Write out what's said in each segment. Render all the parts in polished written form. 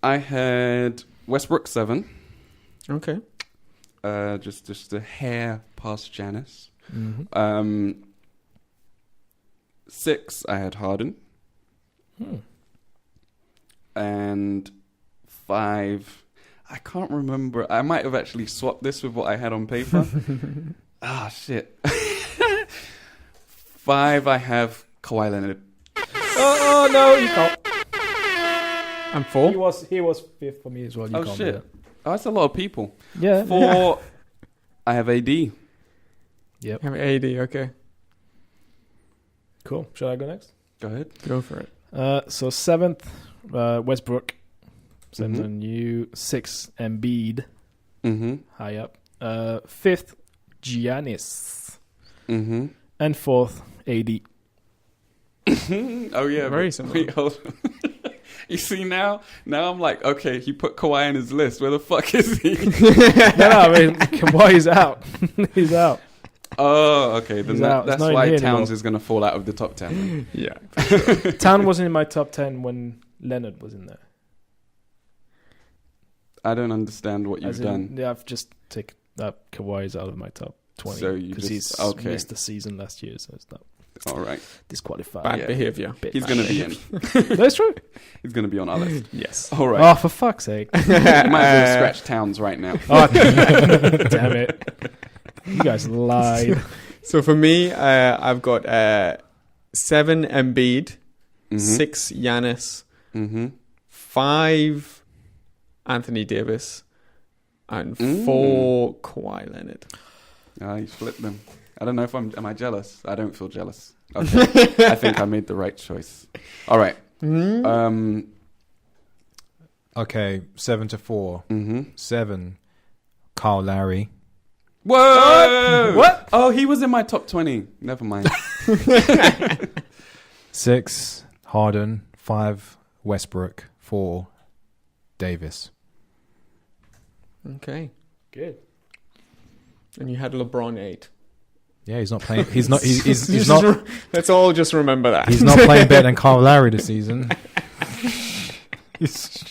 I had Westbrook 7. Okay. Just a hair past Giannis. Mm-hmm. 6, I had Harden. And 5, I can't remember. I might have actually swapped this with what I had on paper. Shit. 5, I have Kawhi Leonard. Oh no, you can't. And 4? He was 5th for me as well. You can't shit. do that. Oh, that's a lot of people. Yeah. 4, I have AD. Yep. You have AD, okay. Cool. Shall I go next? Go ahead. Go for it. So 7th, Westbrook. 7th on you. 6th, Embiid. Mm-hmm. High up. 5th, Giannis. Mm-hmm. And 4th, AD. Oh, yeah. Very similar. Wait, hold on. You see, now I'm like, okay, he put Kawhi in his list. Where the fuck is he? No, I mean, Kawhi's out. He's out. Oh, okay. Then He's that's not in why here Towns anymore. is going to fall out of the top 10. Yeah. Town wasn't in my top 10 when Leonard was in there. I don't understand what you've done. Yeah, I've just taken Kawhi's out of my top 20 So you because just- he's okay. missed the season last year, so it's not All right. disqualified. Bad Yeah. behavior. He's going to be in. That's true. He's going to be on our list. Yes. All right. Oh, for fuck's sake. You might as well scratch Towns right now. Oh, damn it. You guys lied. So for me, I've got 7 Embiid, 6 Giannis, 5 Anthony Davis, and 4 Kawhi Leonard. You flipped them. I don't know if am I jealous? I don't feel jealous. Okay. I think I made the right choice. All right. Okay, 7 to 4. 7, Kyle Lowry. Whoa! What? Oh, he was in my top 20. Never mind. 6, Harden. 5, Westbrook. 4, Davis. Okay. Good. And you had LeBron 8. Yeah, he's not playing. He's not. He's not. Let's all just remember that. He's not playing better than Kyle Lowry this season. That's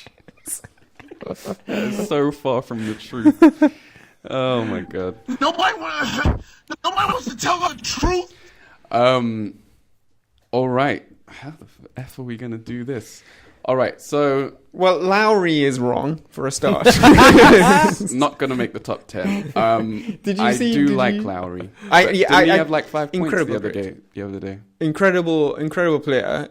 so far from the truth. Oh my god. Nobody wants to tell the truth. All right. How the f are we gonna do this? All right. So Well, Lowry is wrong for a start. not gonna make the top 10. Did you I see? do did like you- Lowry. I Didn't he have like 5 points incredible the grade. other day? Incredible player.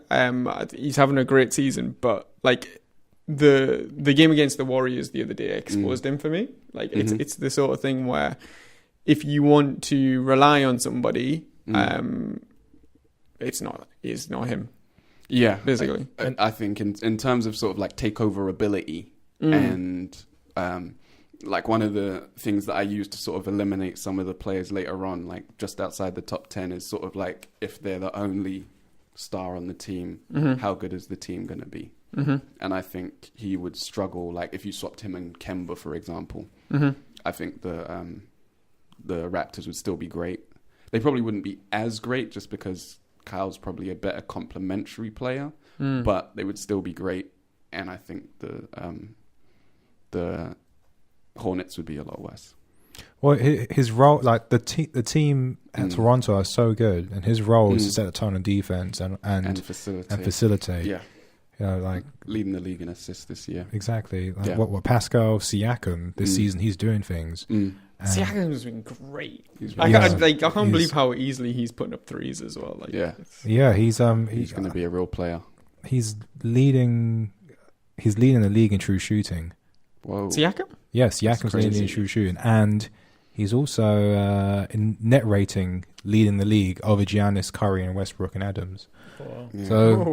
He's having a great season, but like the game against the Warriors the other day exposed him for me. Like it's the sort of thing where if you want to rely on somebody, it's not him. Yeah, basically. I think in terms of sort of like takeover ability and like one of the things that I use to sort of eliminate some of the players later on, like just outside the top 10, is sort of like if they're the only star on the team, how good is the team going to be? And I think he would struggle. Like if you swapped him and Kemba, for example, I think the Raptors would still be great. They probably wouldn't be as great just because Kyle's probably a better complementary player, but they would still be great. And I think the Hornets would be a lot worse. Well, his role, like the team at Toronto are so good, and his role is to set the tone of defense and facilitate. Yeah, you know, like leading the league in assists this year. Exactly. Like what Pascal Siakam this season, he's doing things. Siakam's been great. I can't believe how easily he's putting up threes as well. Like, he's going to be a real player. He's leading the league in true shooting. Whoa. Siakam? Yes, Siakam's leading in true shooting, and he's also in net rating leading the league over Giannis, Curry, and Westbrook and Adams. Wow. Yeah.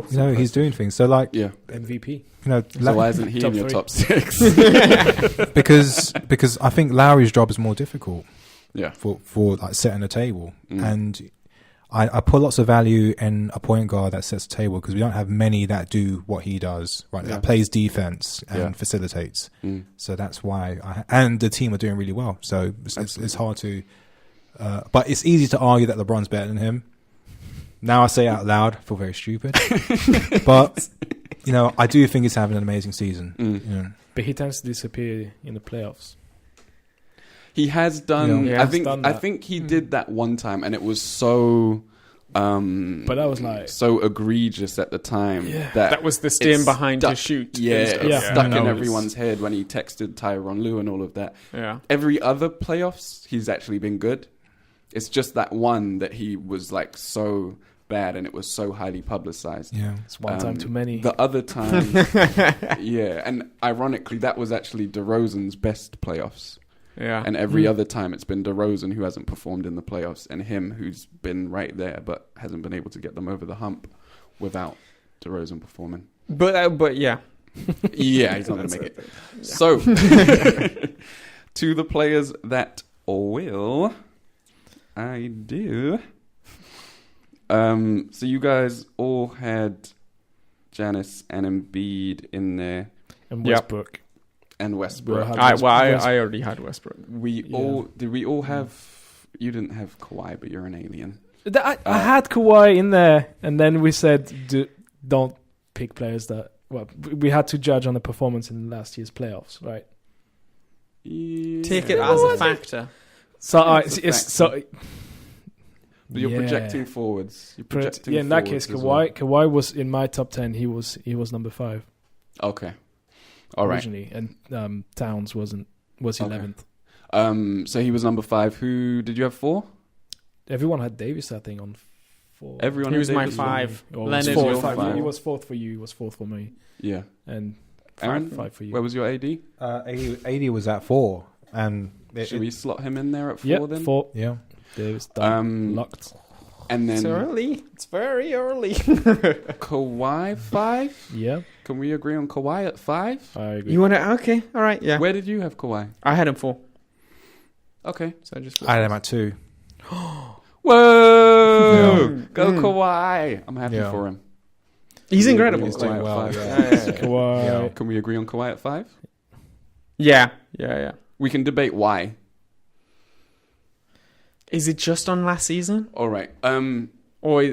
So he's doing things. So like MVP. So why isn't he in your top 6? because I think Lowry's job is more difficult. Yeah. For like setting a table, and I put lots of value in a point guard that sets a table because we don't have many that do what he does. Right, that plays defense and facilitates. So that's why. And the team are doing really well. So it's hard to. But it's easy to argue that LeBron's better than him. Now I say it out loud, I feel very stupid. But I do think he's having an amazing season. But he tends to disappear in the playoffs. He has done. Yeah. I think he did that one time, and it was so. But that was like so egregious at the time. Yeah. That was the stand behind stuck, to shoot. Yeah, stuck in No, everyone's head when he texted Tyronn Lue and all of that. Yeah. Every other playoffs, he's actually been good. It's just that one that he was like so bad, and it was so highly publicized. Yeah, it's one time too many. The other time, yeah, and ironically, that was actually DeRozan's best playoffs. Yeah. And every other time it's been DeRozan who hasn't performed in the playoffs, and him who's been right there but hasn't been able to get them over the hump without DeRozan performing. But yeah. Yeah, he's not going to make it. Yeah. So, to the players that will, I do. So you guys all had Giannis and Embiid in there. And Westbrook. And Westbrook. I already had Westbrook. We all have. You didn't have Kawhi, but you're an alien. I had Kawhi in there, and then we said don't pick players that. Well, we had to judge on the performance in last year's playoffs, right? Yeah. Take it as a factor. So But you're projecting forwards. You're projecting in that case, Kawhi was in my top 10. He was number 5. Okay. All right. Originally, and Towns was 11th. So he was number 5. Who did you have 4? Everyone had Davis, I think, on 4. Everyone. He was my Davis 5. Leonard was was 5. 5. He was 4th for you. He was 4th for me. Yeah. And Aaron, 5 for you. Where was your AD? AD was at 4, and should we slot him in there at 4 then? 4. Yeah. Davis done. Locked. And then It's early. It's very early. Kawhi 5. Yeah. Can we agree on Kawhi at 5? I agree. You want to? Okay. All right. Yeah. Where did you have Kawhi? I had him 4. Okay. So I just. I had him at 2. Whoa! Go Kawhi. I'm happy Yeah. for him. He's incredible. He's He's doing Kawhi well. at 5. Yeah. Kawhi. Yeah. Can we agree on Kawhi at 5? Yeah. We can debate why. Is it just on last season? All right. Or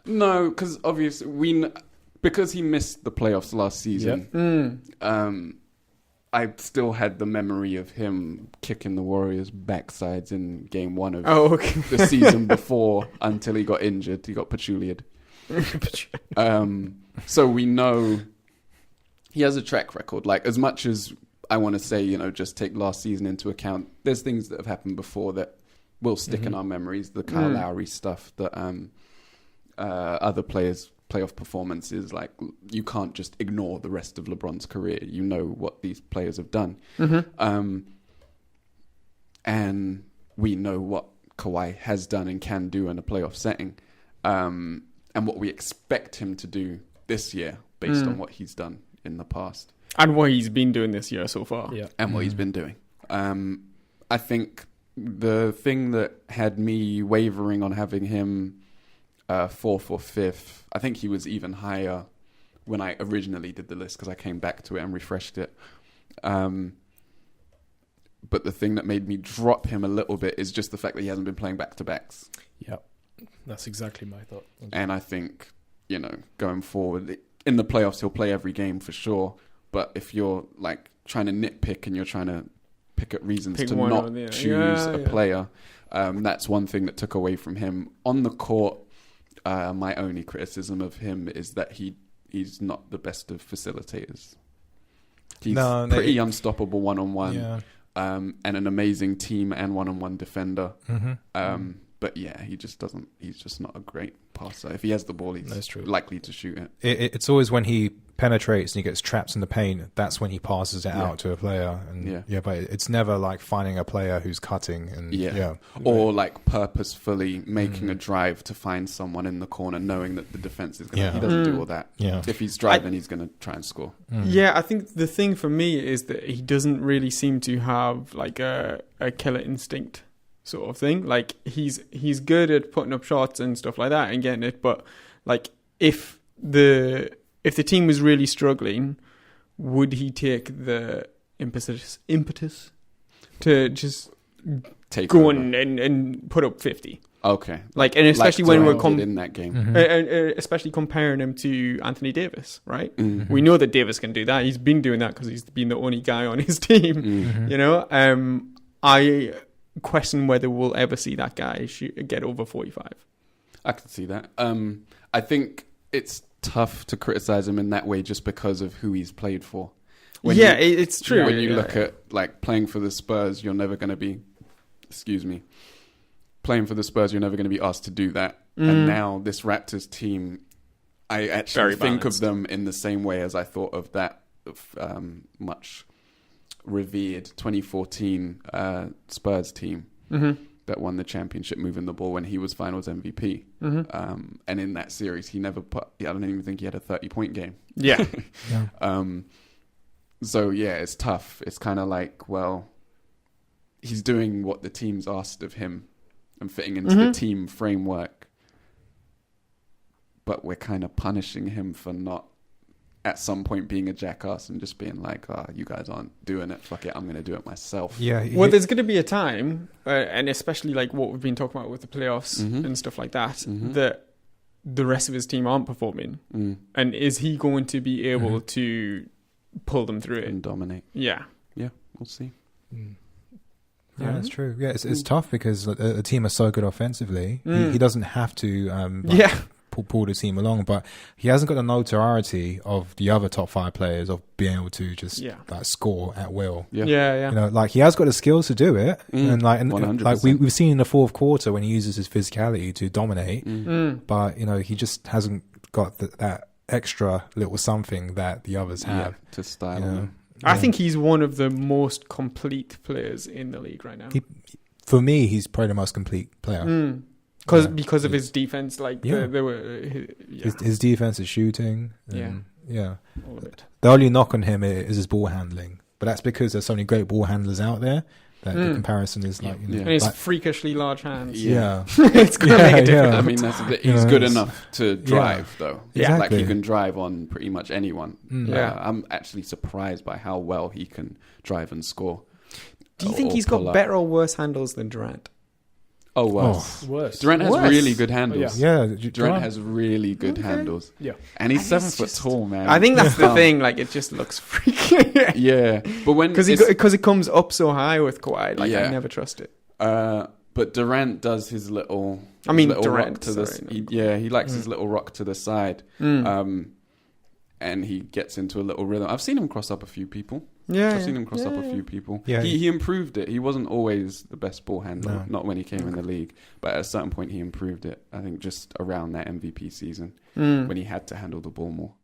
No, because obviously because he missed the playoffs last season. I still had the memory of him kicking the Warriors' backsides in Game 1 of the season before until he got injured. He got patchoulaed. So we know he has a track record. Like, as much as I want to say, just take last season into account, there's things that have happened before that will stick in our memories. The Kyle Lowry stuff, that other players' playoff performances. Like, you can't just ignore the rest of LeBron's career. You know what these players have done. And we know what Kawhi has done and can do in a playoff setting. And what we expect him to do this year based on what he's done in the past. and what he's been doing this year so far. Yeah. And what he's been doing. I think the thing that had me wavering on having him 4th or 5th, I think he was even higher when I originally did the list because I came back to it and refreshed it. But the thing that made me drop him a little bit is just the fact that he hasn't been playing back-to-backs. Yeah, that's exactly my thought. And I think, going forward, in the playoffs, he'll play every game for sure. But if you're like trying to nitpick and you're trying to pick at reasons to not choose a player, that's one thing that took away from him. On the court, my only criticism of him is that he's not the best of facilitators. He's pretty unstoppable one-on-one. Yeah. And an amazing team and one-on-one defender. Mm-hmm. But yeah, he's just not a great passer. If he has the ball, he's likely to shoot it. It's always when he penetrates and he gets trapped in the paint, that's when he passes it out to a player. And but it's never like finding a player who's cutting and or like purposefully making a drive to find someone in the corner, knowing that the defense is going to. He doesn't do all that. Yeah. If he's driving, he's going to try and score. Yeah, I think the thing for me is that he doesn't really seem to have like a killer instinct sort of thing. Like he's good at putting up shots and stuff like that and getting it, but like if the team was really struggling, would he take the impetus to just take go over and put up 50? Okay. Like, and especially when we're in that game. especially comparing him to Anthony Davis, right? Mm-hmm. We know that Davis can do that. He's been doing that because he's been the only guy on his team. Mm-hmm. You know, I question whether we'll ever see that guy get over 45. I can see that. I think it's tough to criticize him in that way just because of who he's played for. It's true. When you look at like playing for the Spurs, you're never going to be. Excuse me. Playing for the Spurs, you're never going to be asked to do that. And now this Raptors team, I actually think of them in the same way as I thought of that much revered 2014 Spurs team that won the championship, moving the ball when he was Finals MVP. And in that series, he never I don't even think he had a 30-point game. Yeah. So yeah, it's tough. It's kind of like, well, he's doing what the team's asked of him and fitting into the team framework, but we're kind of punishing him for not at some point being a jackass and just being like, you guys aren't doing it, fuck it, I'm going to do it myself. Yeah. Well, there's going to be a time, and especially like what we've been talking about with the playoffs and stuff like that, that the rest of his team aren't performing. And is he going to be able to pull them through it? And dominate. Yeah. Yeah, we'll see. Yeah, that's true. Yeah, it's tough because the team is so good offensively. He doesn't have to pull the team along, but he hasn't got the notoriety of the other top 5 players of being able to just like score at will. Yeah. You know, like he has got the skills to do it, and like we've seen in the fourth quarter when he uses his physicality to dominate, but you know he just hasn't got that extra little something that the others have to style him. I think he's one of the most complete players in the league right now. For me, he's probably the most complete player. Because of his defense, like his defense is shooting. All of it. The only knock on him is his ball handling, but that's because there's so many great ball handlers out there that the comparison is like, and his freakishly large hands. It's gonna make a difference. I mean, he's good enough to drive though. Like he can drive on pretty much anyone. I'm actually surprised by how well he can drive and score. Do you think he's got better or worse handles than Durant? Worse. Durant has really good handles. Durant has really good handles. Yeah. And he's 7 foot tall, man. I think that's the thing. Like, it just looks freaky. But when because it comes up so high with Kawhi, like I never trust it. But Durant does his little. Durant rock to he likes his little rock to the side, and he gets into a little rhythm. I've seen him cross up a few people. I've seen him cross up a few people. He improved it. He wasn't always the best ball handler, not when he came in the league. But at a certain point, he improved it. I think just around that MVP season when he had to handle the ball more.